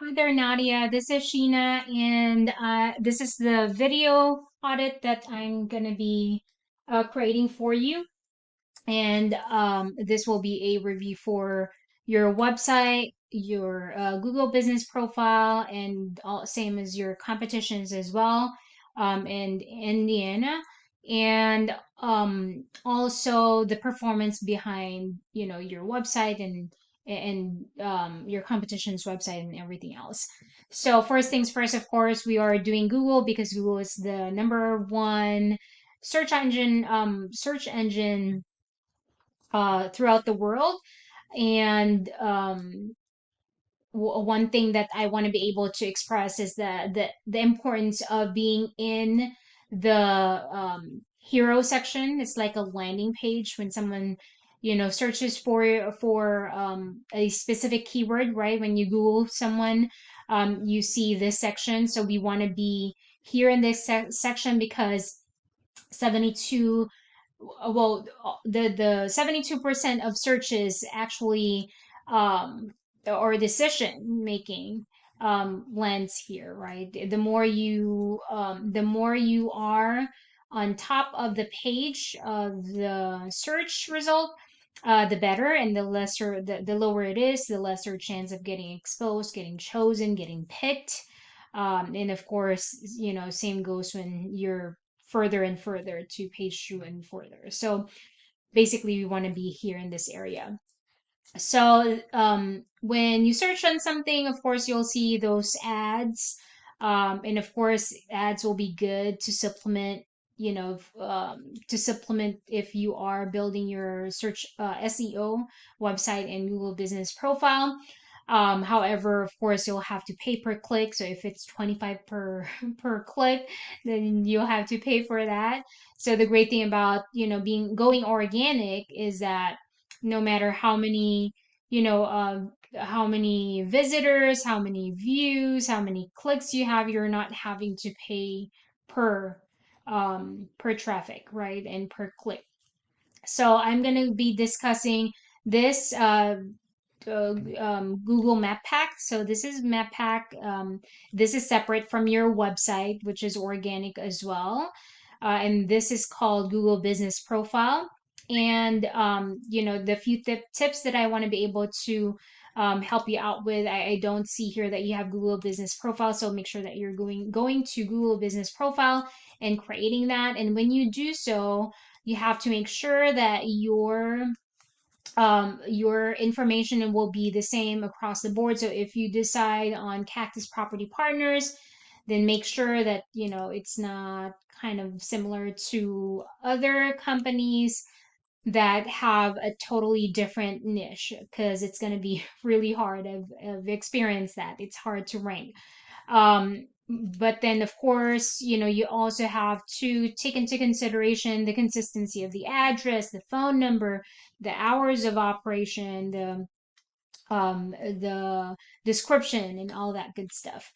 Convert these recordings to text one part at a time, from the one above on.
Hi there, Nadia. This is Sheena, and this is the video audit that I'm going to be creating for you. And this will be a review for your website, your Google business profile, and same as your competitions as well in Indiana. And also the performance behind, your website and your competition's website and everything else. So first things first, of course, we are doing Google because Google is the number one search engine throughout the world. And one thing that I want to be able to express is the importance of being in the hero section. It's like a landing page when someone searches for a specific keyword, right? When you Google someone, you see this section. So we want to be here in this section because 72 well the 72% of searches actually um or decision making lands here, right? The more you are on top of the page of the search result, the better, and the lower it is, the lesser chance of getting exposed, getting chosen, getting picked. And of course, same goes when you're further and further to page two and further. So basically, we want to be here in this area. So when you search on something, of course, you'll see those ads. And of course, ads will be good to supplement, if you are building your search SEO website and Google business profile. However, of course, you'll have to pay per click. So if it's 25 per click, then you'll have to pay for that. So the great thing about, being going organic is that no matter how many visitors, how many views, how many clicks you have, you're not having to pay per per traffic, right? And per click. So I'm going to be discussing this Google Map Pack. So this is Map Pack. This is separate from your website, which is organic as well. And this is called Google Business Profile. And the few tips that I want to be able to help you out with. I don't see here that you have Google Business Profile, so make sure that you're going to Google Business Profile and creating that. And when you do so, you have to make sure that your information will be the same across the board. So if you decide on Cactus Property Partners, then make sure that it's not kind of similar to other companies that have a totally different niche, because it's going to be really hard. I've experienced that. It's hard to rank. But then, of course, you also have to take into consideration the consistency of the address, the phone number, the hours of operation, the description, and all that good stuff.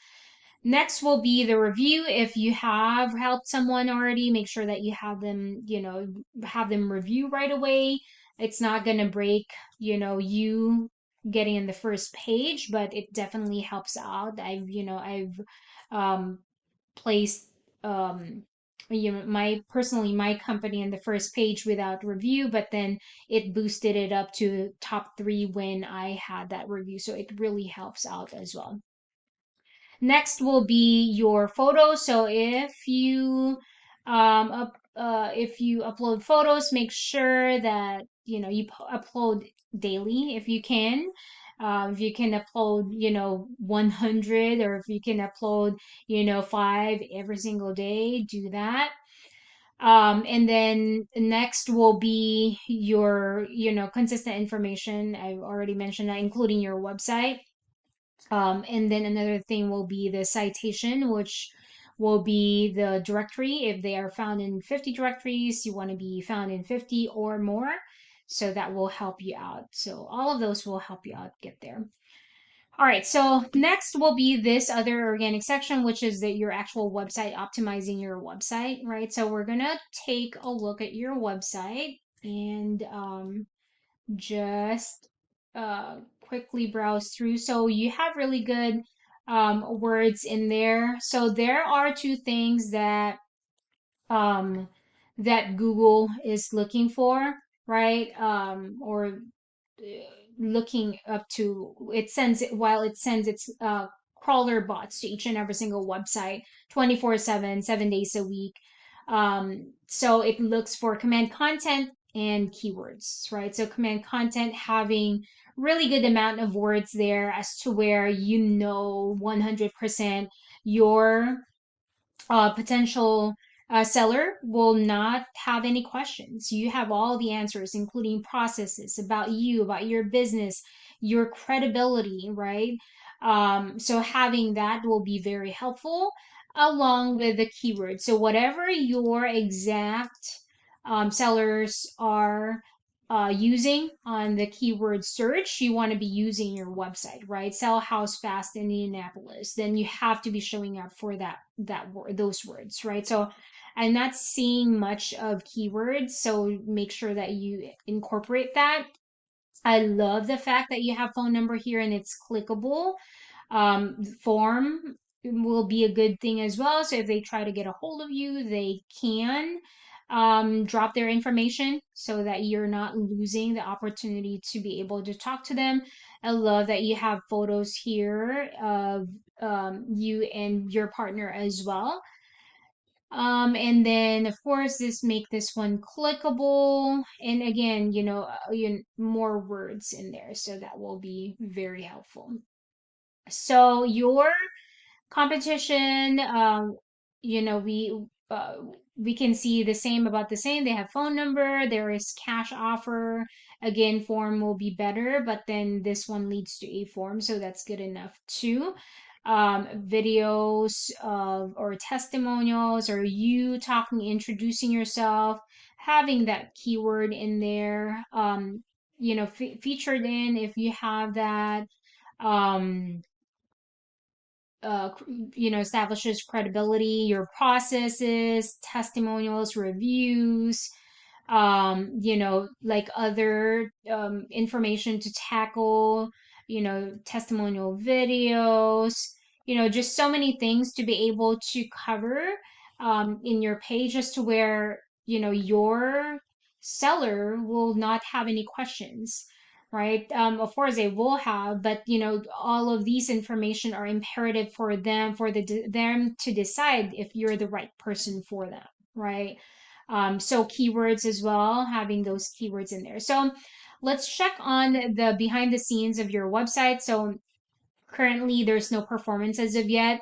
Next will be the review. If you have helped someone already, make sure that you have them review right away. It's not going to break, you getting in the first page, but it definitely helps out. I've um, placed my company in the first page without review, but then it boosted it up to top three when I had that review. So it really helps out as well. Next will be your photos. So if you upload photos, make sure that you upload daily if you can. If you can upload 100, or if you can upload 5 every single day, do that. And then next will be your consistent information. I've already mentioned that, including your website. And then another thing will be the citation, which will be the directory. If they are found in 50 directories, you want to be found in 50 or more. So that will help you out. So all of those will help you out get there. All right, so next will be this other organic section, which is your actual website, optimizing your website, right? So we're gonna take a look at your website and just quickly browse through. So you have really good words in there. So there are two things um, that Google is looking for, right? Or looking up to. It sends it while it sends its crawler bots to each and every single website 24/7, 7 days a week. So it looks for command content and keywords, right? So command content having really good amount of words there as to where 100% your potential seller will not have any questions. You have all the answers, including processes about you, about your business, your credibility, right? So having that will be very helpful along with the keywords. So whatever your exact sellers are using on the keyword search, you want to be using your website, right? Sell house fast in Indianapolis. Then you have to be showing up for that word, those words, right? So I'm not seeing much of keywords, so make sure that you incorporate that. I love the fact that you have phone number here and it's clickable. Form will be a good thing as well. So if they try to get a hold of you, they can drop their information so that you're not losing the opportunity to be able to talk to them. I love that you have photos here of you and your partner as well. And then of course this make this one clickable. And again, more words in there. So that will be very helpful. So your competition, you know, uh, we can see the same about the same. They have phone number. There is cash offer. Again, form will be better, but then this one leads to a form, so that's good enough too. Videos of or testimonials, or you talking, introducing yourself, having that keyword in there. Featured in if you have that. Um, establishes credibility, your processes, testimonials, reviews, like other information to tackle, testimonial videos, just so many things to be able to cover in your page as to where, your seller will not have any questions, right? Of course they will have, but all of these information are imperative for them, for them to decide if you're the right person for them, right? So keywords as well, having those keywords in there. So let's check on the behind the scenes of your website. So currently there's no performance as of yet.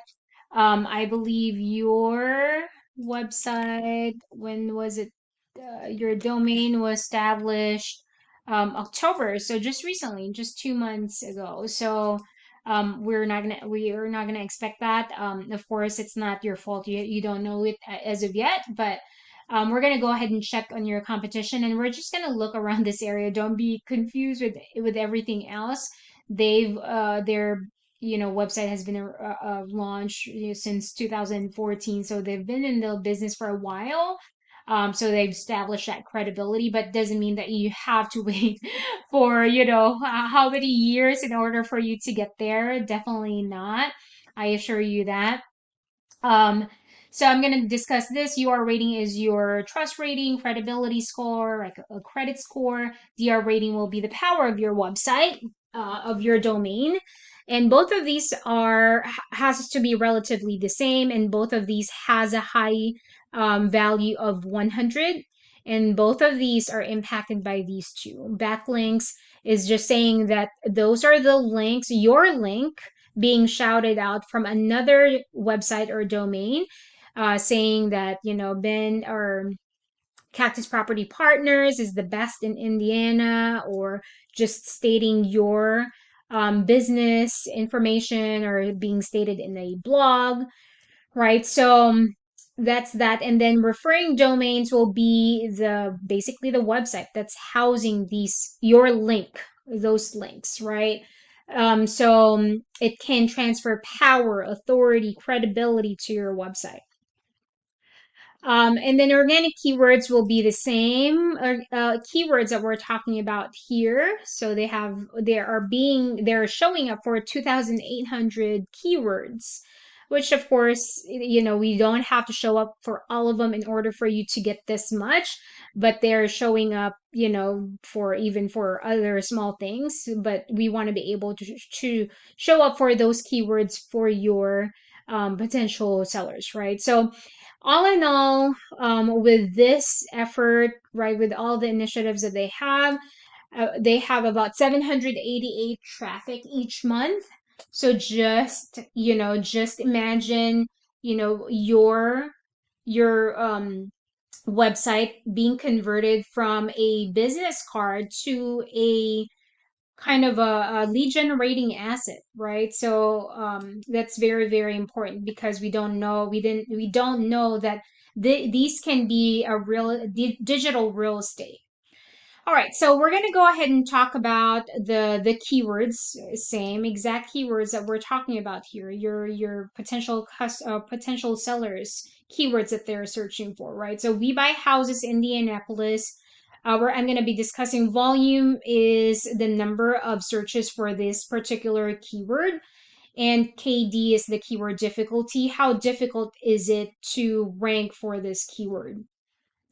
I believe your website, when was it? Your domain was established October, so just recently, just 2 months ago. So we are not gonna expect that. Of course, it's not your fault. You don't know it as of yet, but we're gonna go ahead and check on your competition, and we're just gonna look around this area. Don't be confused with everything else. Their website has been launched since 2014, so they've been in the business for a while. So they've established that credibility, but doesn't mean that you have to wait for how many years in order for you to get there. Definitely not. I assure you that. um, so I'm going to discuss this. UR rating is your trust rating, credibility score, like a credit score. DR rating will be the power of your website, of your domain. And both of these has to be relatively the same, and both of these has a high value of 100. And both of these are impacted by these two. Backlinks is just saying that those are the links, your link being shouted out from another website or domain, saying that, Ben or Cactus Property Partners is the best in Indiana, or just stating your business information or being stated in a blog, right? So that's that. And then referring domains will be basically the website that's housing your link, those links, right? So it can transfer power, authority, credibility to your website. And then organic keywords will be the same keywords that we're talking about here. So they're showing up for 2,800 keywords, which of course, we don't have to show up for all of them in order for you to get this much, but they're showing up, for even for other small things. But we want to be able to show up for those keywords for your potential sellers, right? So all in all, with this effort, right, with all the initiatives that they have about 788 traffic each month. So just imagine, your website being converted from a business card to a kind of a lead generating asset, right? So that's very, very important because we don't know that these can be a real digital real estate. All right, so we're going to go ahead and talk about the keywords, same exact keywords that we're talking about here. Your potential sellers keywords that they're searching for, right? So we buy houses Indianapolis. Where I'm going to be discussing volume is the number of searches for this particular keyword, and KD is the keyword difficulty. How difficult is it to rank for this keyword?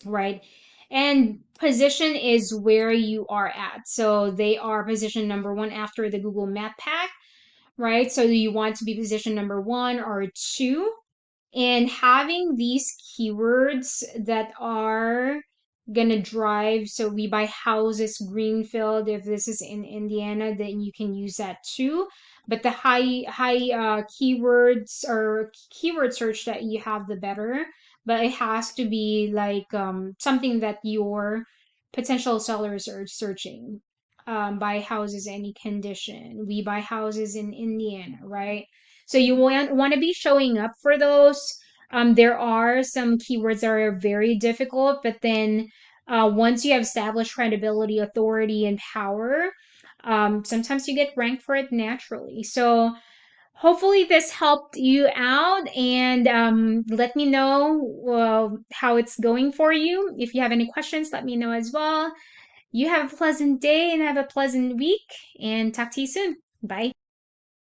Right? And position is where you are at. So they are position number one after the Google Map Pack, right? So you want to be position number one or two. And having these keywords that are gonna drive, so we buy houses Greenfield, if this is in Indiana, then you can use that too. But the high keywords or keyword search that you have, the better. But it has to be like something that your potential sellers are searching. Buy houses any condition. We buy houses in Indiana, right? So you want to be showing up for those. There are some keywords that are very difficult, but then once you have established credibility, authority, and power, sometimes you get ranked for it naturally. So hopefully this helped you out, and let me know how it's going for you. If you have any questions, let me know as well. You have a pleasant day and have a pleasant week, and talk to you soon. Bye.